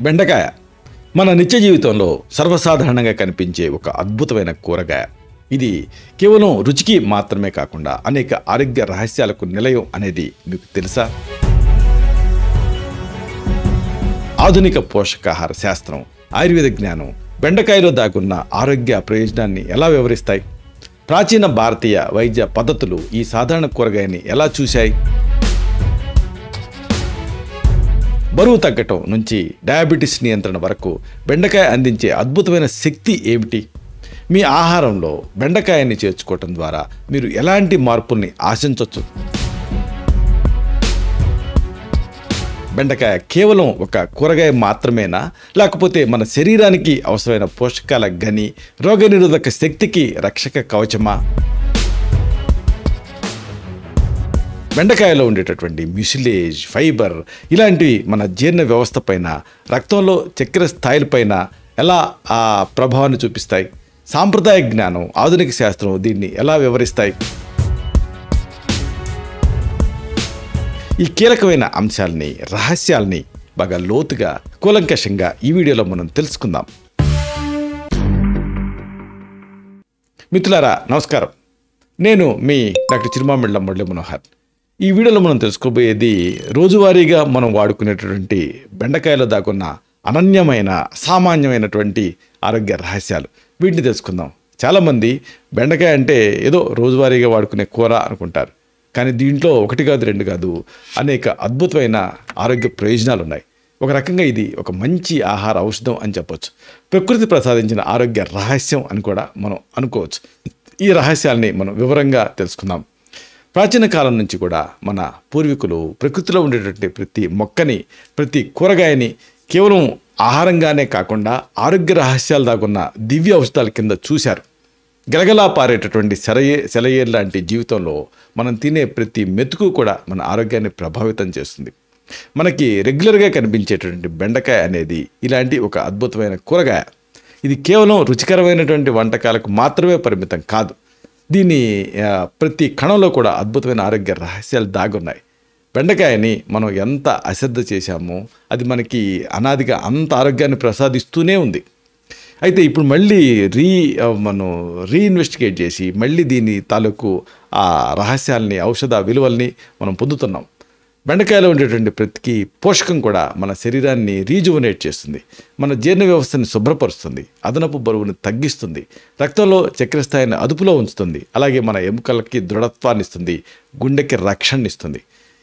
బెండకాయ మన నిత్య జీవితంలో సర్వసాధారణంగా కనిపించే ఒక అద్భుతమైన కూరగాయ. ఇది కేవలం రుచికి మాత్రమే కాకుండా అనేక ఆరోగ్య రహస్యాలకు నిలయం అనేది మీకు తెలుసా? ఆధునిక పోషకాహార శాస్త్రం, ఆయుర్వేద జ్ఞానం బెండకాయలో దాగున్న ఆరోగ్య ప్రయోజనాన్ని ఎలా వివరిస్తాయి? ప్రాచీన భారతీయ వైద్య పద్ధతులు ఈ సాధారణ కూరగాయని ఎలా చూశాయి? బరువు తగ్గటం నుంచి డయాబెటీస్ నియంత్రణ వరకు బెండకాయ అందించే అద్భుతమైన శక్తి ఏమిటి? మీ ఆహారంలో బెండకాయని చేర్చుకోవటం ద్వారా మీరు ఎలాంటి మార్పుల్ని ఆశించవచ్చు? బెండకాయ కేవలం ఒక కూరగాయ మాత్రమేనా, లేకపోతే మన శరీరానికి అవసరమైన పోషకాల గని, రోగనిరోధక శక్తికి రక్షక కవచమా? బెండకాయలో ఉండేటటువంటి మ్యూసిలేజ్, ఫైబర్ ఇలాంటివి మన జీర్ణ వ్యవస్థ పైన, రక్తంలో చక్కెర స్థాయిలపైన ఎలా ఆ ప్రభావాన్ని చూపిస్తాయి? సాంప్రదాయ జ్ఞానం, ఆధునిక శాస్త్రం దీన్ని ఎలా వివరిస్తాయి? ఈ కీలకమైన అంశాలని, రహస్యాల్ని బాగా లోతుగా, కూలంకషంగా ఈ వీడియోలో మనం తెలుసుకుందాం. మిత్రులారా నమస్కారం. నేను మీ డాక్టర్ చిరుమామిళ్ళ మురళీ మనోహర్. ఈ వీడియోలో మనం తెలుసుకోబోయేది రోజువారీగా మనం వాడుకునేటటువంటి బెండకాయలో దాగున్న అనన్యమైన, అసామాన్యమైనటువంటి ఆరోగ్య రహస్యాలు. వీటిని తెలుసుకుందాం. చాలామంది బెండకాయ అంటే ఏదో రోజువారీగా వాడుకునే కూర అనుకుంటారు. కానీ దీంట్లో ఒకటి కాదు, రెండు కాదు, అనేక అద్భుతమైన ఆరోగ్య ప్రయోజనాలు ఉన్నాయి. ఒక రకంగా ఇది ఒక మంచి ఆహార ఔషధం అని చెప్పొచ్చు. ప్రకృతి ప్రసాదించిన ఆరోగ్య రహస్యం అని కూడా మనం అనుకోవచ్చు. ఈ రహస్యాల్ని మనం వివరంగా తెలుసుకుందాం. ప్రాచీన కాలం నుంచి కూడా మన పూర్వీకులు ప్రకృతిలో ఉండేటటువంటి ప్రతి మొక్కని, ప్రతి కూరగాయని కేవలం ఆహారంగానే కాకుండా ఆరోగ్య రహస్యాలు దాగున్న దివ్య ఔషధాల కింద చూశారు. గలగలా పారేటటువంటి సెలయేరు లాంటి జీవితంలో మనం తినే ప్రతి మెతుకు కూడా మన ఆరోగ్యాన్ని ప్రభావితం చేస్తుంది. మనకి రెగ్యులర్గా కనిపించేటటువంటి బెండకాయ అనేది ఇలాంటి ఒక అద్భుతమైన కూరగాయ. ఇది కేవలం రుచికరమైనటువంటి వంటకాలకు మాత్రమే పరిమితం కాదు. దీని ప్రతి కణంలో కూడా అద్భుతమైన ఆరోగ్య రహస్యాలు దాగున్నాయి. బెండకాయని మనం ఎంత అశ్రద్ధ చేశామో అది మనకి అనాదిగా అంత ఆరోగ్యాన్ని ప్రసాదిస్తూనే ఉంది. అయితే ఇప్పుడు మళ్ళీ మనం రీఇన్వెస్టిగేట్ చేసి మళ్ళీ దీని తాలూకు ఆ రహస్యాల్ని, ఔషధ విలువల్ని మనం పొందుతున్నాం. బెండకాయలో ఉండేటువంటి ప్రతి పోషకం కూడా మన శరీరాన్ని రీజువనేట్ చేస్తుంది, మన జీర్ణ వ్యవస్థని శుభ్రపరుస్తుంది, అదనపు బరువుని తగ్గిస్తుంది, రక్తంలో చక్కెర స్థాయిని అదుపులో ఉంచుతుంది, అలాగే మన ఎముకలకి దృఢత్వాన్ని ఇస్తుంది, గుండెకి రక్షణ ఇస్తుంది.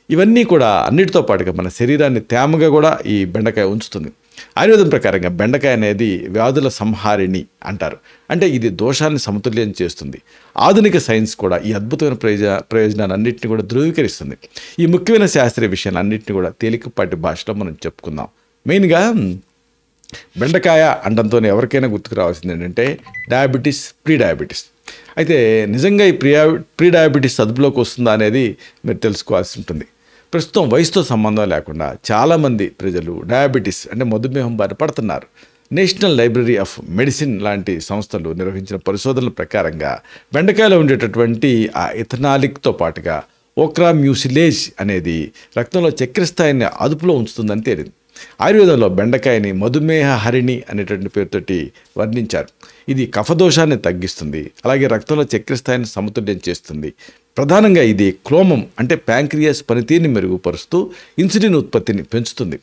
ఇవన్నీ కూడా అన్నిటితో పాటుగా మన శరీరాన్ని తేమగా కూడా ఈ బెండకాయ ఉంచుతుంది. ఆయుర్వేదం ప్రకారంగా బెండకాయ అనేది వ్యాధుల సంహారిణి అంటారు. అంటే ఇది దోషాన్ని సమతుల్యం చేస్తుంది. ఆధునిక సైన్స్ కూడా ఈ అద్భుతమైన ప్రయోజనాలన్నింటినీ కూడా ధృవీకరిస్తుంది. ఈ ముఖ్యమైన శాస్త్రీయ విషయాలన్నింటినీ కూడా తేలికపాటి భాషలో మనం చెప్పుకుందాం. మెయిన్గా బెండకాయ అండంతో ఎవరికైనా గుర్తుకు రావాల్సింది ఏంటంటే డయాబెటీస్, ప్రీ డయాబెటీస్. అయితే నిజంగా ఈ ప్రీ డయాబెటీస్ అదుపులోకి వస్తుందా అనేది మీరు తెలుసుకోవాల్సి ఉంటుంది. ప్రస్తుతం వయసుతో సంబంధం లేకుండా చాలామంది ప్రజలు డయాబెటీస్ అంటే మధుమేహం బారి పడుతున్నారు. నేషనల్ లైబ్రరీ ఆఫ్ మెడిసిన్ లాంటి సంస్థలు నిర్వహించిన పరిశోధనల ప్రకారంగా బెండకాయలో ఉండేటటువంటి ఆ ఇథనాలిక్తో పాటుగా ఓక్రా మ్యూసిలేజ్ అనేది రక్తంలో చక్కెర స్థాయిని అదుపులో ఉంచుతుందని తేలింది. ఆయుర్వేదంలో బెండకాయని మధుమేహ హరిణి అనేటువంటి పేరుతోటి వర్ణించారు. ఇది కఫదోషాన్ని తగ్గిస్తుంది, అలాగే రక్తంలో చక్కెర స్థాయిని సమతుల్యం చేస్తుంది. ప్రధానంగా ఇది క్లోమం అంటే ప్యాంక్రియాస్ పనితీరుని మెరుగుపరుస్తూ ఇన్సులిన్ ఉత్పత్తిని పెంచుతుంది.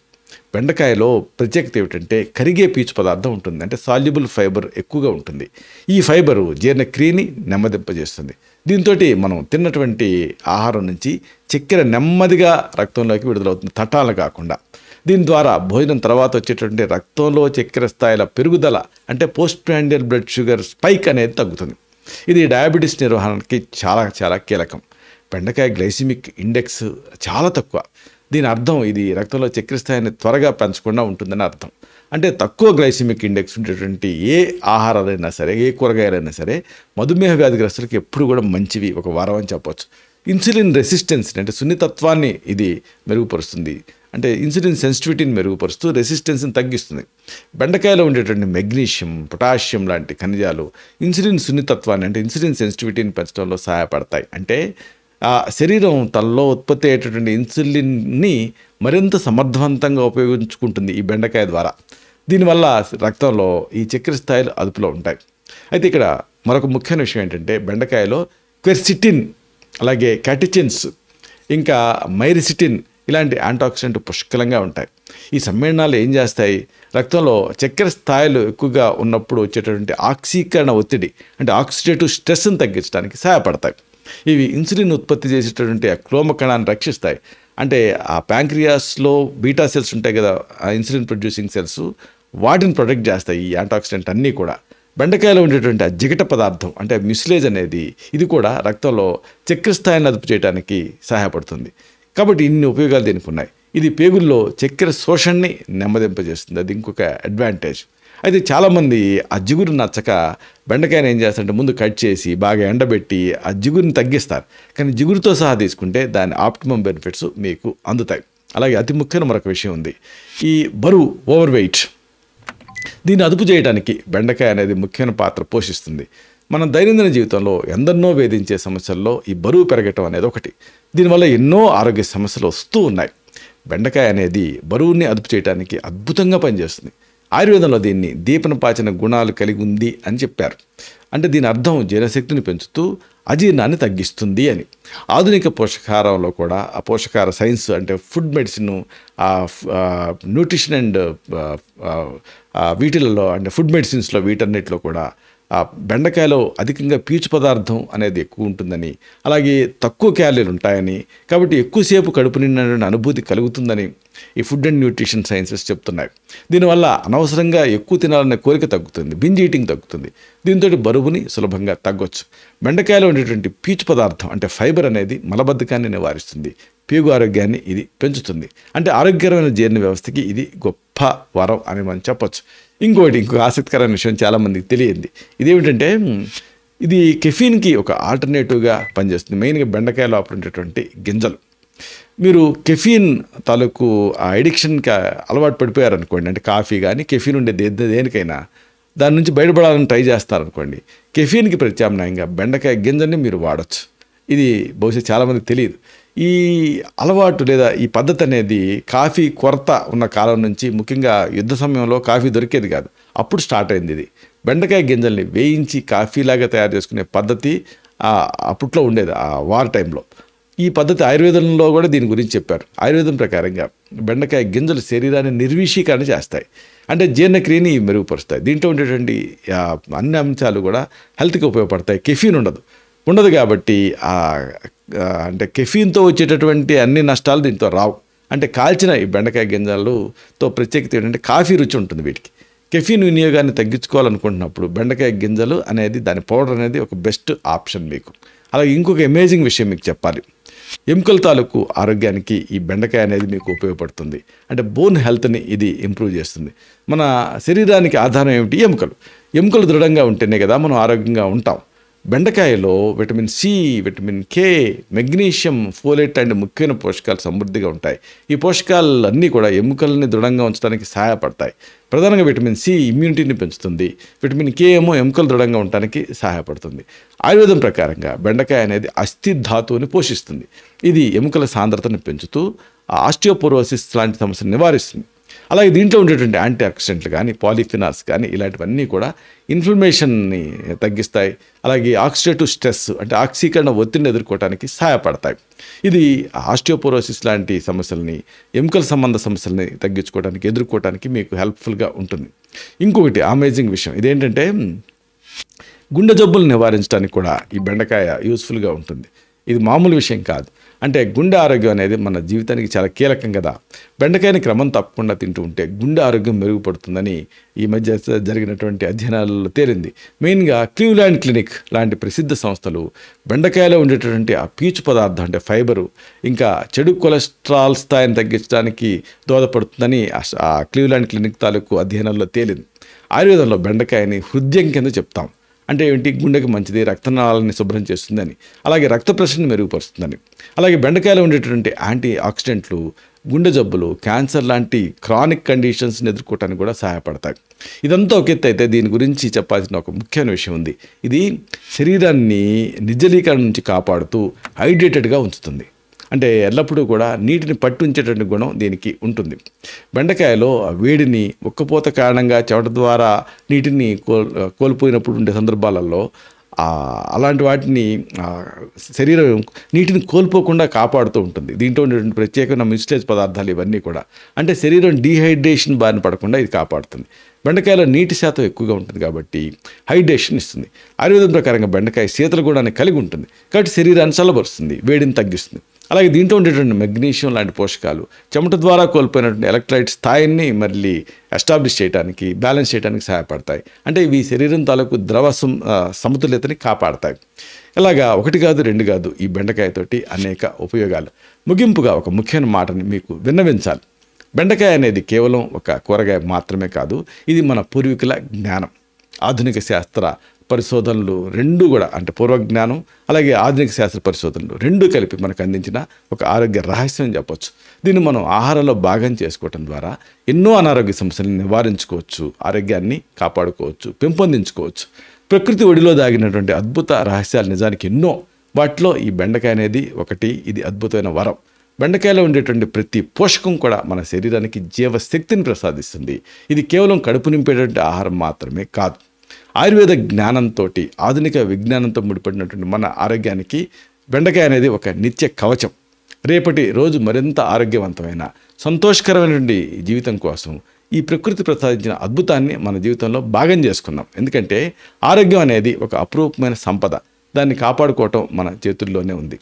బెండకాయలో ప్రత్యేకత ఏమిటంటే కరిగే పీచు పదార్థం ఉంటుంది, అంటే సాల్యుబుల్ ఫైబర్ ఎక్కువగా ఉంటుంది. ఈ ఫైబరు జీర్ణక్రియని నెమ్మదింపజేస్తుంది. దీంతో మనం తిన్నటువంటి ఆహారం నుంచి చక్కెర నెమ్మదిగా రక్తంలోకి విడుదలవుతుంది, తటాలు కాకుండా. దీని ద్వారా భోజనం తర్వాత వచ్చేటువంటి రక్తంలో చక్కెర స్థాయిల పెరుగుదల అంటే post prandial blood sugar spike అనేది తగ్గుతుంది. ఇది డయాబెటీస్ నిర్వహణకి చాలా చాలా కీలకం. బెండకాయ గ్లైసిమిక్ ఇండెక్స్ చాలా తక్కువ. దీని అర్థం ఇది రక్తంలో చక్కెర స్థాయిని త్వరగా పెంచకుండా ఉంటుందని అర్థం. అంటే తక్కువ గ్లైసిమిక్ ఇండెక్స్ ఉండేటువంటి ఏ ఆహారాలైనా సరే, ఏ కూరగాయలైనా సరే మధుమేహ వ్యాధిగ్రస్తులకు ఎప్పుడు కూడా మంచివి, ఒక వరం అని చెప్పొచ్చు. ఇన్సులిన్ రెసిస్టెన్స్ అంటే సున్నితత్వాన్ని ఇది మెరుగుపరుస్తుంది. అంటే ఇన్సులిన్ సెన్సిటివిటీని మెరుగుపరుస్తూ రెసిస్టెన్స్ని తగ్గిస్తుంది. బెండకాయలో ఉండేటువంటి మెగ్నీషియం, పొటాషియం లాంటి ఖనిజాలు ఇన్సులిన్ సున్నితత్వాన్ని అంటే ఇన్సులిన్ సెన్సిటివిటీని పెంచడంలో సహాయపడతాయి. అంటే ఆ శరీరం తనలో ఉత్పత్తి అయ్యేటటువంటి ఇన్సులిన్ని మరింత సమర్థవంతంగా ఉపయోగించుకుంటుంది ఈ బెండకాయ ద్వారా. దీనివల్ల రక్తంలో ఈ చక్కెర స్థాయిలు అదుపులో ఉంటాయి. అయితే ఇక్కడ మరొక ముఖ్యమైన విషయం ఏంటంటే బెండకాయలో క్వెర్సిటిన్, అలాగే క్యాటిచిన్స్, ఇంకా మైరిసిటిన్ ఇలాంటి యాంటాక్సిడెంట్ పుష్కలంగా ఉంటాయి. ఈ సమ్మేళనాలు ఏం చేస్తాయి, రక్తంలో చక్కెర స్థాయిలు ఎక్కువగా ఉన్నప్పుడు వచ్చేటటువంటి ఆక్సీకరణ ఒత్తిడి అంటే ఆక్సిడేటివ్ స్ట్రెస్ని తగ్గించడానికి సహాయపడతాయి. ఇవి ఇన్సులిన్ ఉత్పత్తి చేసేటటువంటి ఆ క్లోమ కణాన్ని రక్షిస్తాయి. అంటే ఆ ప్యాంక్రియాస్లో బీటా సెల్స్ ఉంటాయి కదా, ఆ ఇన్సులిన్ ప్రొడ్యూసింగ్ సెల్స్, వాటిని ప్రొటెక్ట్ చేస్తాయి ఈ యాంటాక్సిడెంట్ అన్నీ కూడా. బెండకాయలో ఉండేటువంటి ఆ జిగట పదార్థం అంటే మ్యుసిలేజ్ అనేది ఇది కూడా రక్తంలో చక్కెర స్థాయిని అదుపు చేయడానికి సహాయపడుతుంది. కాబట్టి ఇన్ని ఉపయోగాలు దీనికి ఉన్నాయి. ఇది పేగుల్లో చక్కెర శోషణని నెమ్మదింపజేస్తుంది, అది ఇంకొక అడ్వాంటేజ్. అయితే చాలామంది ఆ జిగురు నచ్చక బెండకాయని ఏం చేస్తారంటే ముందు కట్ చేసి బాగా ఎండబెట్టి ఆ జిగురుని తగ్గిస్తారు. కానీ జిగురుతో సహా తీసుకుంటే దాని ఆప్టిమమ్ బెనిఫిట్స్ మీకు అందుతాయి. అలాగే అతి ముఖ్యమైన మరొక విషయం ఉంది, ఈ బరువు, ఓవర్ వెయిట్. దీన్ని అదుపు చేయడానికి బెండకాయ అనేది ముఖ్యమైన పాత్ర పోషిస్తుంది. మన దైనందిన జీవితంలో ఎందరినో వేధించే సమస్యల్లో ఈ బరువు పెరగటం అనేది ఒకటి. దీనివల్ల ఎన్నో ఆరోగ్య సమస్యలు వస్తూ ఉన్నాయి. బెండకాయ అనేది బరువుని అదుపు చేయడానికి అద్భుతంగా పనిచేస్తుంది. ఆయుర్వేదంలో దీన్ని దీపనపాచన గుణాలు కలిగి ఉంది అని చెప్పారు. అంటే దీని అర్థం జీర్ణశక్తిని పెంచుతూ అజీర్ణాన్ని తగ్గిస్తుంది అని. ఆధునిక పోషకాహారంలో కూడా ఆ పోషకాహార సైన్స్ అంటే ఫుడ్ మెడిసిన్, న్యూట్రిషన్ అండ్ వీటిలలో అంటే ఫుడ్ మెడిసిన్స్లో వీటన్నిటిలో కూడా ఆ బెండకాయలో అధికంగా పీచు పదార్థం అనేది ఎక్కువ ఉంటుందని, అలాగే తక్కువ క్యాలరీలు ఉంటాయని, కాబట్టి ఎక్కువసేపు కడుపు నిండిన అనుభూతి కలుగుతుందని ఈ ఫుడ్ అండ్ న్యూట్రిషన్ సైన్సెస్ చెప్తున్నాయి. దీనివల్ల అనవసరంగా ఎక్కువ తినాలనే కోరిక తగ్గుతుంది, బింజ్ ఈటింగ్ తగ్గుతుంది. దీంతో బరువుని సులభంగా తగ్గొచ్చు. బెండకాయలో ఉండేటువంటి పీచు పదార్థం అంటే ఫైబర్ అనేది మలబద్ధకాన్ని నివారిస్తుంది, పేగు ఆరోగ్యాన్ని ఇది పెంచుతుంది. అంటే ఆరోగ్యకరమైన జీర్ణ వ్యవస్థకి ఇది గొప్ప వరం అని మనం చెప్పొచ్చు. ఇంకో ఆసక్తికరమైన విషయం చాలామందికి తెలియంది, ఇదేమిటంటే ఇది కెఫీన్కి ఒక ఆల్టర్నేటివ్గా పనిచేస్తుంది. మెయిన్గా బెండకాయ లోపల ఉండేటువంటి గింజలు. మీరు కెఫీన్ తాలూకు ఆ ఎడిక్షన్కి అలవాటు పడిపోయారనుకోండి, అంటే కాఫీ కానీ కెఫీన్ ఉండే దేనికైనా దాని నుంచి బయటపడాలని ట్రై చేస్తారనుకోండి, కెఫీన్కి ప్రత్యామ్నాయంగా బెండకాయ గింజల్ని మీరు వాడచ్చు. ఇది బహుశా చాలామందికి తెలియదు. ఈ అలవాటు లేదా ఈ పద్ధతి అనేది కాఫీ కొరత ఉన్న కాలం నుంచి, ముఖ్యంగా యుద్ధ సమయంలో కాఫీ దొరికేది కాదు, అప్పుడు స్టార్ట్ అయింది ఇది. బెండకాయ గింజల్ని వేయించి కాఫీలాగా తయారు చేసుకునే పద్ధతి అప్పట్లో ఉండేది ఆ వార్ టైంలో. ఈ పద్ధతి ఆయుర్వేదంలో కూడా దీని గురించి చెప్పారు. ఆయుర్వేదం ప్రకారంగా బెండకాయ గింజలు శరీరాన్ని నిర్వీషీకరణ చేస్తాయి, అంటే జీర్ణక్రియని మెరుగుపరుస్తాయి. దీంట్లో ఉండేటువంటి అన్ని అంశాలు కూడా హెల్త్కి ఉపయోగపడతాయి. కెఫీన్ ఉండదు కాబట్టి అంటే కెఫీన్తో వచ్చేటటువంటి అన్ని నష్టాలు దీంతో రావు. అంటే కాల్చిన ఈ బెండకాయ గింజలతో ప్రత్యేకత ఏంటంటే కాఫీ రుచి ఉంటుంది వీటికి. కెఫీన్ వినియోగాన్ని తగ్గించుకోవాలనుకుంటున్నప్పుడు బెండకాయ గింజలు అనేది, దాని పౌడర్ అనేది ఒక బెస్ట్ ఆప్షన్ మీకు. అలాగే ఇంకొక అమేజింగ్ విషయం మీకు చెప్పాలి, ఎముకల తాలూకు ఆరోగ్యానికి ఈ బెండకాయ అనేది మీకు ఉపయోగపడుతుంది. అంటే బోన్ హెల్త్ని ఇది ఇంప్రూవ్ చేస్తుంది. మన శరీరానికి ఆధారం ఏమిటి? ఎముకలు దృఢంగా ఉంటేనే కదా మనం ఆరోగ్యంగా ఉంటాం. బెండకాయలో vitamin C, vitamin K, magnesium, folate and ముఖ్యమైన పోషకాలు సమృద్ధిగా ఉంటాయి. ఈ పోషకాలు అన్నీ కూడా ఎముకల్ని దృఢంగా ఉంచడానికి సహాయపడతాయి. ప్రధానంగా విటమిన్ సి ఇమ్యూనిటీని పెంచుతుంది, విటమిన్ కే ఏమో ఎముకలు దృఢంగా ఉండడానికి సహాయపడుతుంది. ఆయుర్వేదం ప్రకారంగా బెండకాయ అనేది అస్థి ధాతువుని పోషిస్తుంది. ఇది ఎముకల సాంద్రతను పెంచుతూ ఆస్టియోపోరోసిస్ లాంటి సమస్యను నివారిస్తుంది. అలాగే దీంట్లో ఉండేటువంటి యాంటీ ఆక్సిడెంట్లు కానీ, పాలిఫినాల్స్ కానీ ఇలాంటివన్నీ కూడా ఇన్ఫ్లమేషన్ని తగ్గిస్తాయి. అలాగే ఆక్సిడేటివ్ స్ట్రెస్ అంటే ఆక్సీకరణ ఒత్తిడిని ఎదుర్కోవడానికి సహాయపడతాయి. ఇది ఆస్టియోపోరోసిస్ లాంటి సమస్యలని, ఎముకల సంబంధ సమస్యలని ఎదుర్కోవడానికి మీకు హెల్ప్ఫుల్గా ఉంటుంది. ఇంకొకటి అమేజింగ్ విషయం ఇదేంటంటే గుండె జబ్బులు నివారించడానికి కూడా ఈ బెండకాయ యూస్ఫుల్గా ఉంటుంది. ఇది మామూలు విషయం కాదు. అంటే గుండె ఆరోగ్యం అనేది మన జీవితానికి చాలా కీలకం కదా. బెండకాయని క్రమం తప్పకుండా తింటూ ఉంటే గుండె ఆరోగ్యం మెరుగుపడుతుందని ఈ మధ్య జరిగినటువంటి అధ్యయనాలలో తేలింది. మెయిన్గా క్లీవ్లాండ్ క్లినిక్ లాంటి ప్రసిద్ధ సంస్థలు బెండకాయలో ఉండేటటువంటి ఆ పీచు పదార్థం అంటే ఫైబరు, ఇంకా చెడు కొలెస్ట్రాల్ స్థాయిని తగ్గించడానికి దోహదపడుతుందని ఆ క్లీవ్లాండ్ క్లినిక్ తాలూకు అధ్యయనాల్లో తేలింది. ఆయుర్వేదంలో బెండకాయని హృదయం కింద చెప్తాం. అంటే ఏంటి? గుండెకి మంచిది, రక్తనాళాలని శుభ్రం చేస్తుందని, అలాగే రక్త ప్రసరణని మెరుగుపరుస్తుందని. అలాగే బెండకాయలో ఉండేటటువంటి యాంటీ ఆక్సిడెంట్లు గుండె జబ్బులు, క్యాన్సర్ లాంటి క్రానిక్ కండిషన్స్ని ఎదుర్కోవటానికి కూడా సహాయపడతాయి. ఇదంతా ఒక ఎత్తు అయితే దీని గురించి చెప్పాల్సిన ఒక ముఖ్యమైన విషయం ఉంది. ఇది శరీరాన్ని నిర్జలీకరణ నుంచి కాపాడుతూ హైడ్రేటెడ్గా ఉంచుతుంది. అంటే ఎల్లప్పుడూ కూడా నీటిని పట్టి ఉంచేటువంటి గుణం దీనికి ఉంటుంది. బెండకాయలో వేడిని, ఉక్కపోత కారణంగా చెమట ద్వారా నీటిని కోల్పోయినప్పుడు ఉండే సందర్భాలలో అలాంటి వాటిని శరీరం నీటిని కోల్పోకుండా కాపాడుతూ ఉంటుంది. దీంట్లో ఉండేటువంటి ప్రత్యేకమైన మిస్లేజ్ పదార్థాలు ఇవన్నీ కూడా అంటే శరీరం డీహైడ్రేషన్ బారిన పడకుండా ఇది కాపాడుతుంది. బెండకాయలో నీటి శాతం ఎక్కువగా ఉంటుంది కాబట్టి హైడ్రేషన్ ఇస్తుంది. ఆయుర్వేదం ప్రకారంగా బెండకాయ శీతల గుణాన్ని కలిగి ఉంటుంది కాబట్టి శరీరాన్ని చల్లబరుస్తుంది, వేడిని తగ్గిస్తుంది. అలాగే దీంట్లో ఉండేటువంటి మెగ్నీషియం లాంటి పోషకాలు చెమట ద్వారా కోల్పోయినటువంటి ఎలక్ట్రైట్ స్థాయిని మళ్ళీ ఎస్టాబ్లిష్ చేయడానికి, బ్యాలెన్స్ చేయడానికి సహాయపడతాయి. అంటే ఇవి శరీరం తాలూకు ద్రవ సమతుల్యతని కాపాడతాయి. ఇలాగా ఒకటి కాదు, రెండు కాదు, ఈ బెండకాయతోటి అనేక ఉపయోగాలు. ముగింపుగా ఒక ముఖ్యమైన మాటని మీకు విన్నవించాలి. బెండకాయ అనేది కేవలం ఒక కూరగాయ మాత్రమే కాదు, ఇది మన పూర్వీకుల జ్ఞానం. ఆధునిక శాస్త్ర పరిశోధనలు రెండూ కూడా అంటే పూర్వజ్ఞానం అలాగే ఆధునిక శాస్త్ర పరిశోధనలు రెండూ కలిపి మనకు అందించిన ఒక ఆరోగ్య రహస్యం చెప్పొచ్చు. దీన్ని మనం ఆహారంలో భాగం చేసుకోవటం ద్వారా ఎన్నో అనారోగ్య సమస్యలను నివారించుకోవచ్చు, ఆరోగ్యాన్ని కాపాడుకోవచ్చు, పెంపొందించుకోవచ్చు. ప్రకృతి ఒడిలో దాగినటువంటి అద్భుత రహస్యాలు నిజానికి ఎన్నో. వాటిలో ఈ బెండకాయ అనేది ఒకటి. ఇది అద్భుతమైన వరం. బెండకాయలో ఉండేటువంటి ప్రతి పోషకం కూడా మన శరీరానికి జీవశక్తిని ప్రసాదిస్తుంది. ఇది కేవలం కడుపు నింపేటువంటి ఆహారం మాత్రమే కాదు. ఆయుర్వేద జ్ఞానంతో, ఆధునిక విజ్ఞానంతో ముడిపడినటువంటి మన ఆరోగ్యానికి బెండకాయ అనేది ఒక నిత్య కవచం. రేపటి రోజు మరింత ఆరోగ్యవంతమైన, సంతోషకరమైనటువంటి జీవితం కోసం ఈ ప్రకృతి ప్రసాదించిన అద్భుతాన్ని మన జీవితంలో భాగం చేసుకున్నాం. ఎందుకంటే ఆరోగ్యం అనేది ఒక అపురూపమైన సంపద. దాన్ని కాపాడుకోవటం మన చేతుల్లోనే ఉంది.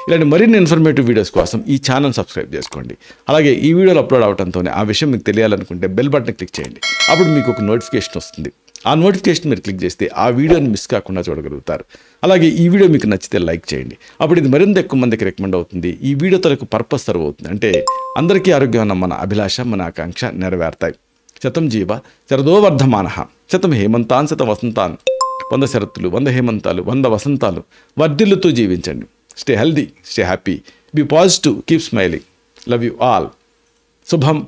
ఇలాంటి మరిన్ని ఇన్ఫర్మేటివ్ వీడియోస్ కోసం ఈ ఛానల్ సబ్స్క్రైబ్ చేసుకోండి. అలాగే ఈ వీడియోలు అప్లోడ్ అవడంతోనే ఆ విషయం మీకు తెలియాలనుకుంటే బెల్ బటన్ క్లిక్ చేయండి. అప్పుడు మీకు ఒక నోటిఫికేషన్ వస్తుంది. ఆ నోటిఫికేషన్ మీరు క్లిక్ చేస్తే ఆ వీడియోని మిస్ కాకుండా చూడగలుగుతారు. అలాగే ఈ వీడియో మీకు నచ్చితే లైక్ చేయండి. అప్పుడు ఇది మరింత ఎక్కువ మందికి రికమెండ్ అవుతుంది. ఈ వీడియో తరకు పర్పస్ సర్వ్ అవుతుంది. అంటే అందరికీ ఆరోగ్యం అన్న మన అభిలాష, మన ఆకాంక్ష నెరవేరుతాయి. శతం జీవ శరదో వర్ధమానః, శతం హేమంతాన్ శతం వసంతాన్. 100 శరత్తులు, 100 హేమంతాలు, 100 వసంతాలు వర్ధిల్లుతూ జీవించండి. Stay healthy, stay happy, be positive, keep smiling. Love you all. Subham.